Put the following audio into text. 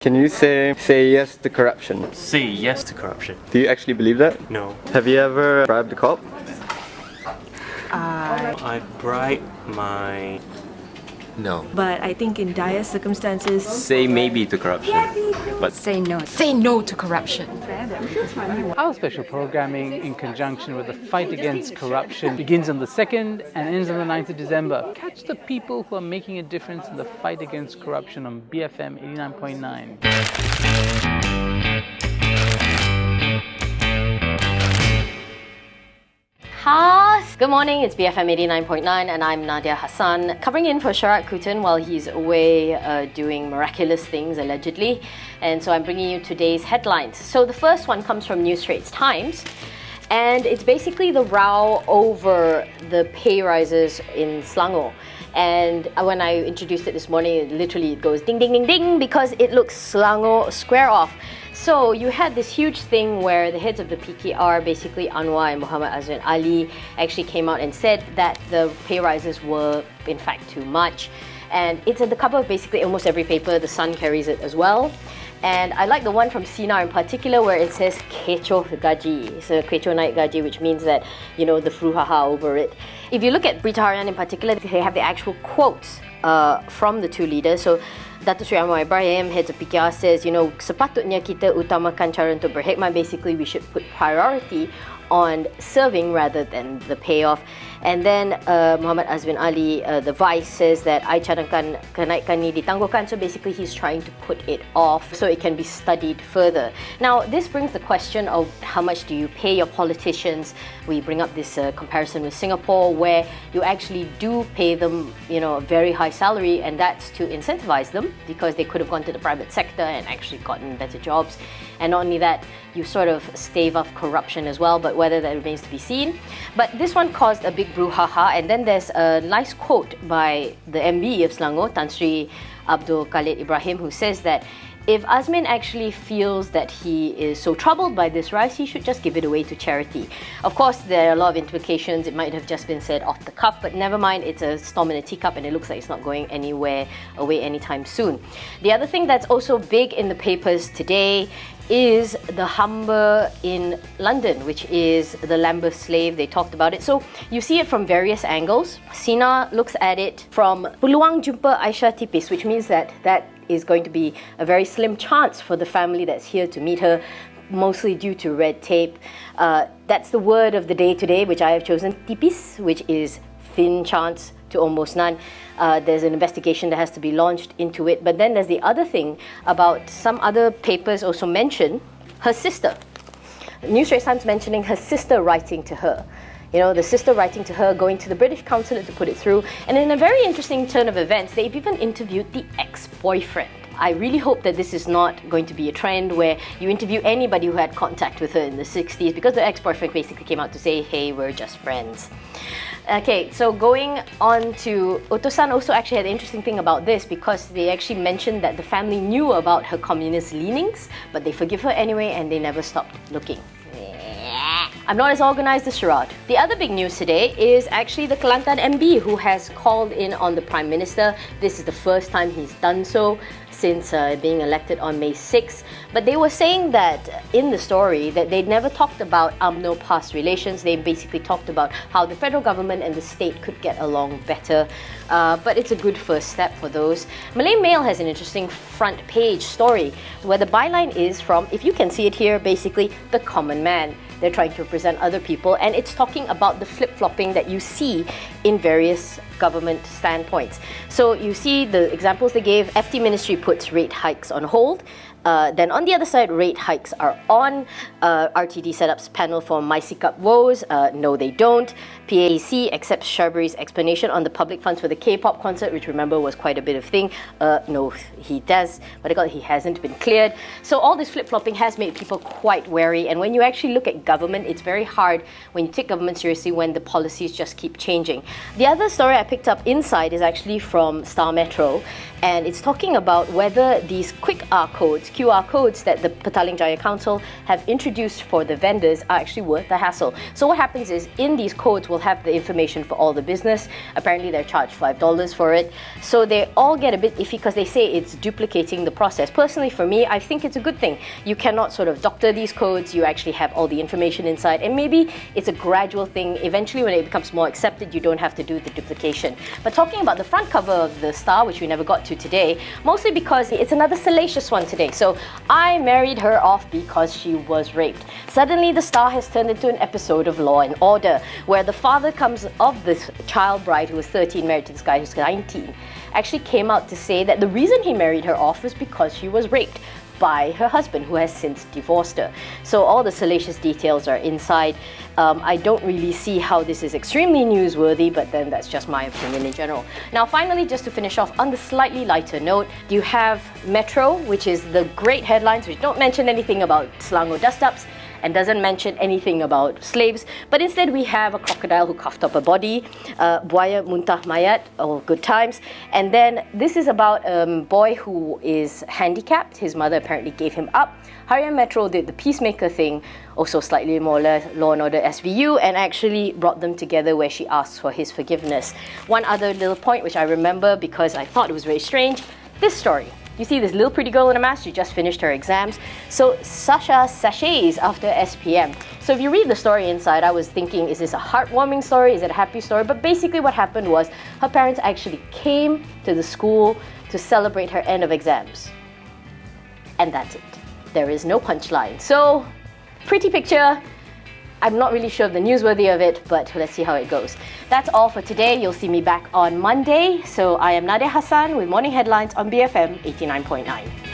Can you say yes to corruption? Say yes to corruption. Do you actually believe that? No. Have you ever bribed a cop? I bribed my... No. But I think in dire circumstances, Say maybe to corruption. But Say no. Say no to corruption. Our special programming in conjunction with the fight against corruption begins on the 2nd and ends on the 9th of December. Catch the people who are making a difference in the fight against corruption on BFM 89.9. Good morning, it's BFM 89.9 and I'm Nadia Hassan, covering in for Sharat Kutan while he's away doing miraculous things, allegedly. And so I'm bringing you today's headlines. So the first one comes from New Straits Times, and it's basically the row over the pay rises in Selangor. And when I introduced it this morning, it goes ding, ding, ding, ding, because it looks Selangor square off. So you had this huge thing where the heads of the PKR, basically Anwar and Muhammad Azwan Ali, actually came out and said that the pay rises were in fact too much. And it's at the cover of basically almost every paper. The Sun carries it as well. And I like the one from Sinar in particular where it says kecoh gaji. So kecoh naik gaji, which means that, the brouhaha over it. If you look at Berita Harian in particular, they have the actual quotes from the two leaders. So Dato' Sri Anwar Ibrahim, head of PKR, says, sepatutnya kita utamakan cara untuk berhikmat. Basically, we should put priority on serving rather than the payoff. And then Muhammad Azwan Ali, the vice, says that I cadangkan kenaikan ni ditangguhkan. So basically he's trying to put it off so it can be studied further. Now this brings the question of how much do you pay your politicians. We bring up this comparison with Singapore where you actually do pay them a very high salary, and that's to incentivize them because they could have gone to the private sector and actually gotten better jobs. And not only that, you sort of stave off corruption as well, but whether that remains to be seen. But this one caused a big brouhaha, and then there's a nice quote by the MB of Selangor, Tan Sri Abdul Khalid Ibrahim, who says that if Azmin actually feels that he is so troubled by this rise, he should just give it away to charity. Of course, there are a lot of implications. It might have just been said off the cuff, but never mind, it's a storm in a teacup and it looks like it's not going anywhere away anytime soon. The other thing that's also big in the papers today is the Humber in London, which is the Lambeth slave. They talked about it. So you see it from various angles. Sina looks at it from peluang jumpa Aisyah tipis, which means that is going to be a very slim chance for the family that's here to meet her, mostly due to red tape. That's the word of the day today, which I have chosen, tipis, which is thin chance to almost none. There's an investigation that has to be launched into it. But then there's the other thing about some other papers also mention her sister. New Straits Times mentioning her sister writing to her. The sister writing to her, going to the British consulate to put it through. And in a very interesting turn of events, they've even interviewed the ex-boyfriend. I really hope that this is not going to be a trend where you interview anybody who had contact with her in the 60s, because the ex-boyfriend basically came out to say, hey, we're just friends. Okay, so going on to Utusan also actually had an interesting thing about this, because they actually mentioned that the family knew about her communist leanings, but they forgive her anyway and they never stopped looking. I'm not as organized as Sharad. The other big news today is actually the Kelantan MB who has called in on the Prime Minister. This is the first time he's done so since being elected on May 6th. But they were saying that in the story that they'd never talked about UMNO past relations. They basically talked about how the federal government and the state could get along better. But it's a good first step for those. Malay Mail has an interesting front page story where the byline is from, if you can see it here, basically the common man. They're trying to represent other people, and it's talking about the flip-flopping that you see in various government standpoints. So you see the examples they gave. FT Ministry puts rate hikes on hold. Then on the other side, rate hikes are on. RTD set up panel for My Sikap woes. No, they don't. PAC accepts Sharberry's explanation on the public funds for the K-pop concert, which remember was quite a bit of thing. No, he does, but he hasn't been cleared. So all this flip-flopping has made people quite wary. And when you actually look at government, it's very hard when you take government seriously when the policies just keep changing. The other story I picked up inside is actually from Star Metro, and it's talking about whether these QR codes that the Petaling Jaya Council have introduced for the vendors are actually worth the hassle. So what happens is, in these codes will will have the information for all the business. Apparently they're charged $5 for it. So they all get a bit iffy because they say it's duplicating the process. Personally, for me, I think it's a good thing. You cannot sort of doctor these codes. You actually have all the information inside, and maybe it's a gradual thing. Eventually, when it becomes more accepted, you don't have to do the duplication. But talking about the front cover of the Star, which we never got to today, mostly because it's another salacious one today. So I married her off because she was raped. Suddenly, the Star has turned into an episode of Law and Order, where the father comes of this child bride who was 13, married to this guy who's 19, actually came out to say that the reason he married her off was because she was raped by her husband, who has since divorced her. So all the salacious details are inside. I don't really see how this is extremely newsworthy, but then that's just my opinion in general. Now, finally, just to finish off on the slightly lighter note, you have Metro, which is the great headlines which don't mention anything about Selangor dust-ups and doesn't mention anything about slaves, but instead we have a crocodile who coughed up a body, buaya muntah mayat, or good times. And then this is about a boy who is handicapped. His mother apparently gave him up. Harian Metro did the peacemaker thing, also slightly more Law and Order SVU, and actually brought them together where she asks for his forgiveness. One other little point which I remember because I thought it was very strange, this story. You see this little pretty girl in a mask, she just finished her exams. So Sassha Sashays after SPM. So if you read the story inside, I was thinking, is this a heartwarming story? Is it a happy story? But basically what happened was her parents actually came to the school to celebrate her end of exams. And that's it. There is no punchline. So, pretty picture. I'm not really sure of the newsworthy of it, but let's see how it goes. That's all for today. You'll see me back on Monday. So I am Nadia Hassan with Morning Headlines on BFM 89.9.